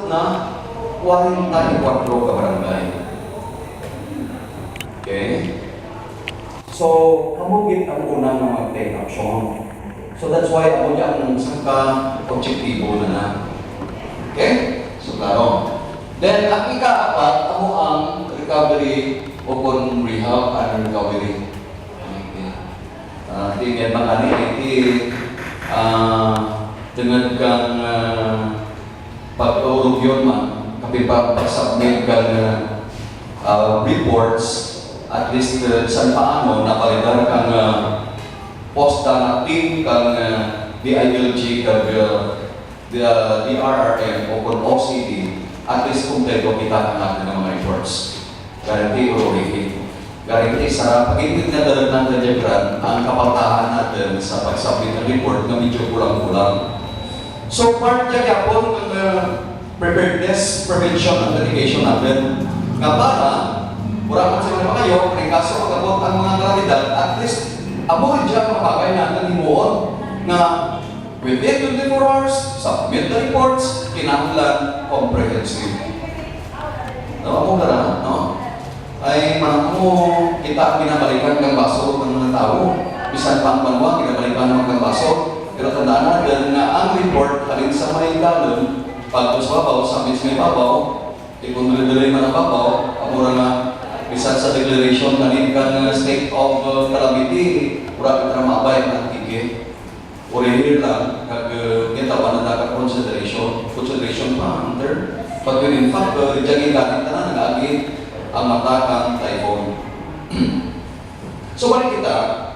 na 44 ka barangay. Okay? So, kamugit ang unang na mag-take action. So that's why ako dyan sangka objektibo na. Okay? So, klaro. Then, ang ika-apat, ako ang recovery upon rehab and recovery. Tingnan mga dengan kang pag-urog yun man, kapag-submit kang reports, at least saan paano napalidar kang posta na team kang DILG kag DRRM o kung OCD, at least kumpleto kita natin ng mga reports. Guarantee o review. Guarantee sa pag-ibig na dalag ng diagram, ang kapatahan natin sa pag-submit ng report na medyo kulang-kulang. So, part na yapon ng preparedness, prevention, and mitigation natin. Nga para, murahan sa mga kayo, kung kaso magabot ang mga kalidad, at least, abuhin dyan mapagay natin himuon na within 24 hours, submit the reports, kinahanglan comprehensive. No, ako na, no? Ay manang mo kita binabalikan ng baso ng mga tao, bisan pang banwa binabalikan ng mga baso, pero tandaan natin na ang report halin sa may galon pag babaw sa may babaw, kung dali man ang babaw, amura na bisan sa declaration kanin kan state of calamity, ura kita mabay ang tigil. Orihir lang kag kita pa na dapat consideration pa under pag in fact jaging ganin tanan nag-agi ang matakang typhoon. So, balik kita,